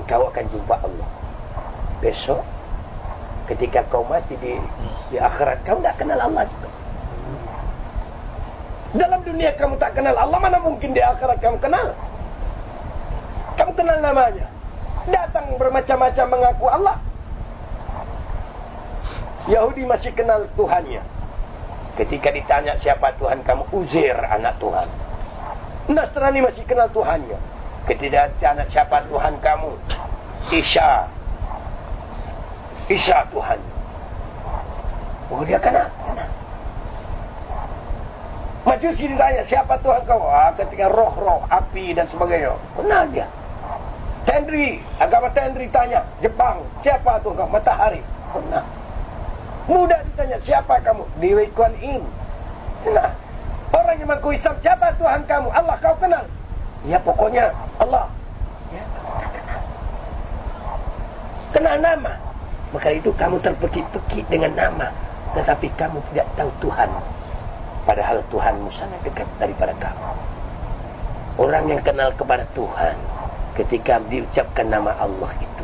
kau akan jumpa Allah. Besok ketika kau mati di akhirat, kau tak kenal Allah juga. Dalam dunia kamu tak kenal Allah, mana mungkin di akhirat kamu kenal? Kamu kenal namanya. Datang bermacam-macam mengaku Allah. Yahudi masih kenal Tuhannya. Ketika ditanya siapa Tuhan kamu, Uzair anak Tuhan. Nasrani masih kenal Tuhannya. Ketika ditanya siapa Tuhan kamu, Isa Tuhan. Oh, dia kenal. Majusi ditanya siapa Tuhan kau, ketika roh-roh, api dan sebagainya, kenal dia. Tendri, agama Tendri tanya, Jepang, siapa Tuhan kau? Matahari, kenal. Buddha ditanya siapa kamu? Dewi Kuan Im, kenal. Orang yang mengaku Islam, siapa Tuhan kamu? Allah, kau kenal? Ya pokoknya Allah. Ya, kau tak kenal. Kenal nama. Maka itu kamu terpekik-pekik dengan nama, tetapi kamu tidak tahu Tuhan. Padahal Tuhanmu sangat dekat daripada kamu. Orang yang kenal kepada Tuhan, ketika diucapkan nama Allah itu,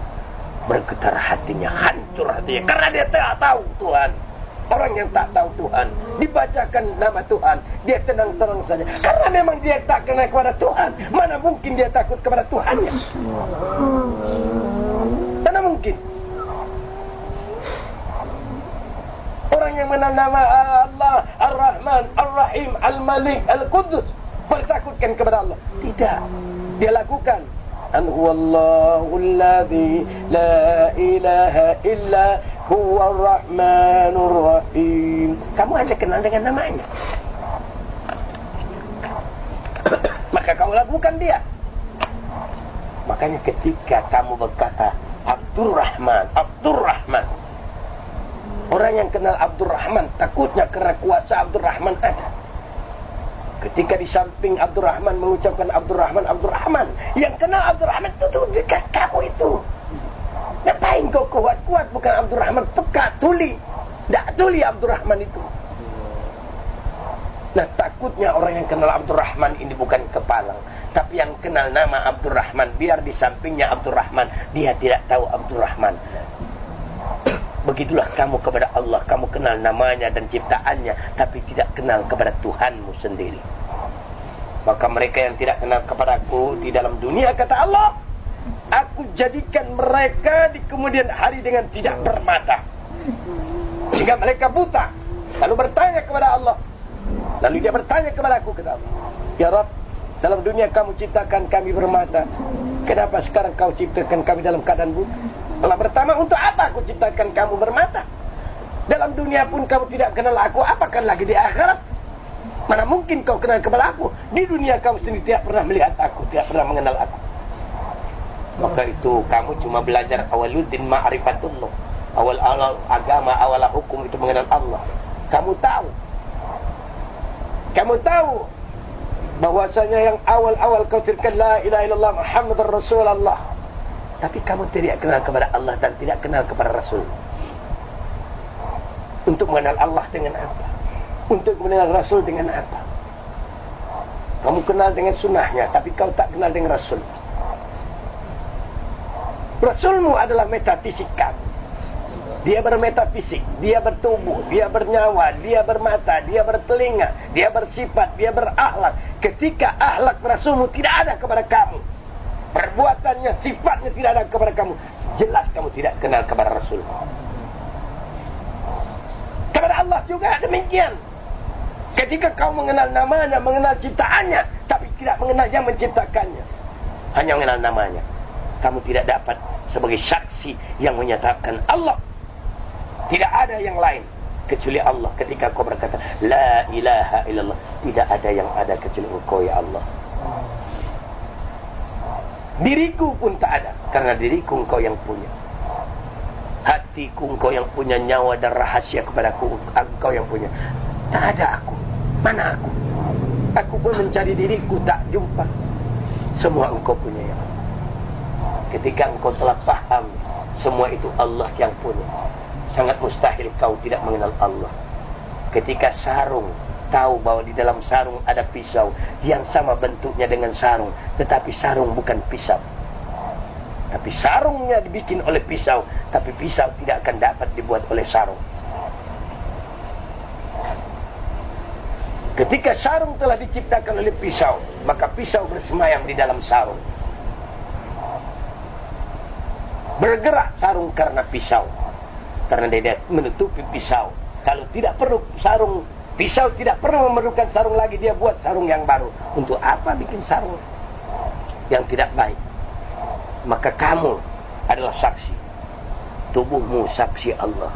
bergetar hatinya, hancur hatinya, karena dia tak tahu Tuhan. Orang yang tak tahu Tuhan, dibacakan nama Tuhan, dia tenang-tenang saja, karena memang dia tak kenal kepada Tuhan. Mana mungkin dia takut kepada Tuhannya? Mana mungkin? Orang yang mengenal nama Allah, Ar-Rahman, Ar-Rahim, Al-Malik, Al-Qudus, boleh takutkan kepada Allah? Tidak. Dia lakukan. An huwallahu alladhi la ilaha illa huwa ar-Rahmanur Rahim. Kamu hanya kenal dengan namanya. Maka kamu lakukan dia. Makanya ketika kamu berkata Abdurrahman, Abdurrahman, orang yang kenal Abdurrahman takutnya karena kuasa Abdurrahman ada. Ketika di samping Abdurrahman mengucapkan Abdurrahman, Abdurrahman, yang kenal Abdurrahman itu dekat kamu itu. Ngapain kau kuat-kuat? Bukan Abdurrahman, peka, tuli. Tak tuli Abdurrahman itu. Nah, takutnya orang yang kenal Abdurrahman ini bukan kepalang, tapi yang kenal nama Abdurrahman, biar di sampingnya Abdurrahman, dia tidak tahu Abdurrahman. Begitulah kamu kepada Allah. Kamu kenal namanya dan ciptaannya, tapi tidak kenal kepada Tuhanmu sendiri. Maka mereka yang tidak kenal kepadaku di dalam dunia, kata Allah, aku jadikan mereka di kemudian hari dengan tidak bermata, sehingga mereka buta. Lalu bertanya kepada Allah. Lalu dia bertanya kepada aku, kata Allah, ya Rabb, dalam dunia kamu ciptakan kami bermata, kenapa sekarang kau ciptakan kami dalam keadaan buta? Allah pertama, untuk apa aku ciptakan kamu bermata? Dalam dunia pun kamu tidak kenal aku, apakan lagi di akhirat? Mana mungkin kau kenal kepada aku? Di dunia kamu sendiri tidak pernah melihat aku, tidak pernah mengenal aku. Maka itu kamu cuma belajar awaluddin ma'rifatullah. Awal agama, awal hukum itu mengenal Allah. Kamu tahu bahwasanya yang awal-awal kau tirkan la ilaha illallah Muhammadur Rasulullah, tapi kamu tidak kenal kepada Allah dan tidak kenal kepada Rasul. Untuk mengenal Allah dengan apa? Untuk mengenal Rasul dengan apa? Kamu kenal dengan sunnahnya, tapi kau tak kenal dengan Rasul. Rasulmu adalah metafisik kamu. Dia bermetafisik, dia bertubuh, dia bernyawa, dia bermata, dia bertelinga, dia bersifat, dia berakhlak. Ketika akhlak Rasulmu tidak ada kepada kamu, perbuatannya, sifatnya tidak ada kepada kamu, jelas kamu tidak kenal kepada Rasul. Kepada Allah juga demikian. Ketika kau mengenal namanya, mengenal ciptaannya, tapi tidak mengenal yang menciptakannya, hanya mengenal namanya, kamu tidak dapat sebagai saksi yang menyatakan Allah tidak ada yang lain kecuali Allah. Ketika kau berkata la ilaha illallah, tidak ada yang ada kecuali Engkau ya Allah. Diriku pun tak ada, karena diriku Engkau yang punya. Hatiku Engkau yang punya, nyawa dan rahasia kepadaku Engkau yang punya. Tak ada aku. Mana aku? Aku pun mencari diriku, tak jumpa. Semua Engkau punya ya Allah. Ketika engkau telah paham semua itu Allah yang punya, sangat mustahil kau tidak mengenal Allah. Ketika sarung, tahu bahwa di dalam sarung ada pisau yang sama bentuknya dengan sarung, tetapi sarung bukan pisau. Tapi sarungnya dibikin oleh pisau, tapi pisau tidak akan dapat dibuat oleh sarung. Ketika sarung telah diciptakan oleh pisau, maka pisau bersemayam di dalam sarung. Bergerak sarung karena pisau, karena dia menutupi pisau. Kalau tidak perlu sarung, pisau tidak perlu memerlukan sarung lagi, dia buat sarung yang baru. Untuk apa bikin sarung yang tidak baik? Maka kamu adalah saksi. Tubuhmu saksi Allah.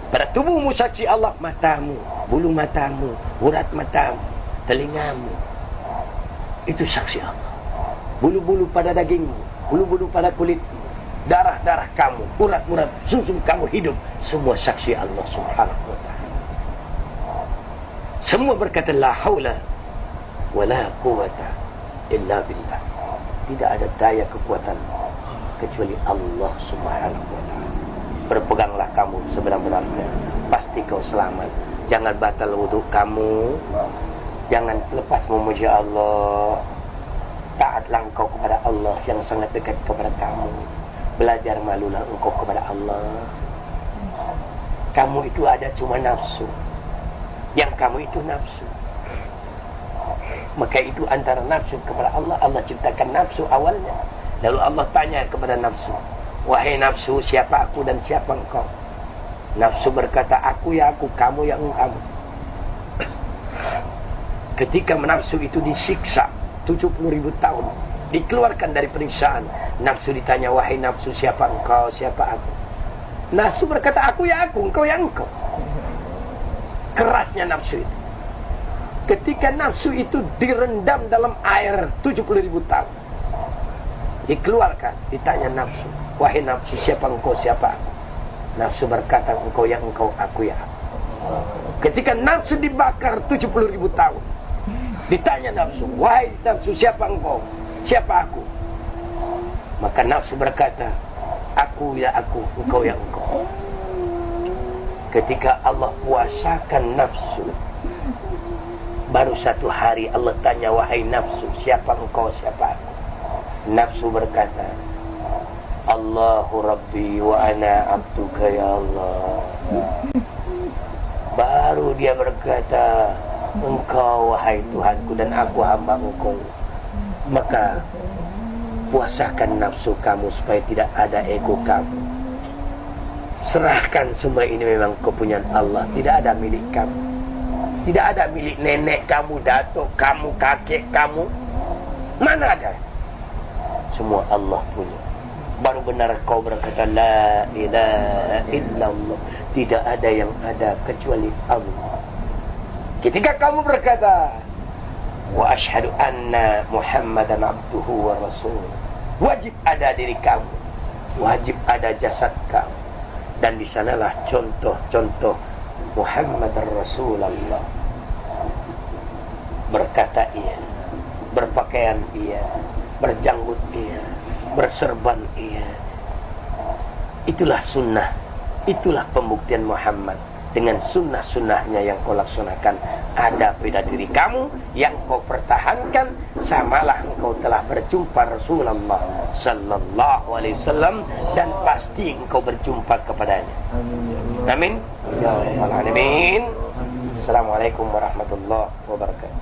Pada tubuhmu saksi Allah, matamu, bulu matamu, urat matamu, telingamu, itu saksi Allah. Bulu-bulu pada dagingmu, bulu-bulu pada kulitmu, darah-darah kamu, urat-urat sumsum kamu hidup, semua saksi Allah Subhanahu wa ta'ala. Semua berkata la haula wala quwata illa billah. Tidak ada daya kekuatan kecuali Allah Subhanahu wa ta'ala. Berpeganglah kamu sebenar-benarnya, pasti kau selamat. Jangan batal wudhu kamu, jangan lepas memuji Allah. Taatlah engkau kepada Allah yang sangat dekat kepada kamu. Belajar malulah engkau kepada Allah. Kamu itu ada cuma nafsu. Yang kamu itu nafsu. Maka itu antara nafsu kepada Allah. Allah ciptakan nafsu awalnya. Lalu Allah tanya kepada nafsu, wahai nafsu, siapa aku dan siapa engkau? Nafsu berkata, aku ya aku, kamu ya kamu. Ketika nafsu itu disiksa 70.000 tahun, dikeluarkan dari periksaan, nafsu ditanya, wahai nafsu, siapa engkau, siapa aku? Nafsu berkata, aku ya aku, engkau ya engkau. Kerasnya nafsu itu. Ketika nafsu itu direndam dalam air 70.000 tahun, dikeluarkan, ditanya nafsu, wahai nafsu, siapa engkau, siapa aku? Nafsu berkata, engkau ya engkau, aku ya aku. Ketika nafsu dibakar 70.000 tahun, ditanya nafsu, wahai nafsu, siapa engkau, siapa aku? Maka nafsu berkata, aku ya aku, engkau ya engkau. Ketika Allah puasakan nafsu, baru satu hari Allah tanya, wahai nafsu, siapa engkau, siapa aku? Nafsu berkata, Allahu Rabbi wa ana abduka ya Allah. Baru dia berkata, engkau wahai Tuhanku dan aku hamba engkau. Maka puasakan nafsu kamu supaya tidak ada ego kamu. Serahkan semua ini memang kepunyaan Allah, tidak ada milik kamu. Tidak ada milik nenek kamu, datuk kamu, kakek kamu. Mana ada? Semua Allah punya. Baru benar kau berkata la ilaha illallah. Tidak ada yang ada kecuali Allah. Ketika kamu berkata wa asyhadu anna Muhammadan abduhu wa rasuluh, wajib ada diri kamu, wajib ada jasad kamu. Dan di sanalah contoh-contoh Muhammad Rasulullah. Berkata iya, berpakaian iya, berjanggut iya, berserban iya. Itulah sunnah, itulah pembuktian Muhammad. Dengan sunnah-sunnahnya yang kau laksanakan, ada pada diri kamu yang kau pertahankan, samalah engkau telah berjumpa Rasulullah sallallahu alaihi wasallam, dan pasti engkau berjumpa kepadanya. Amin ya rabbal alamin. Assalamualaikum warahmatullahi wabarakatuh.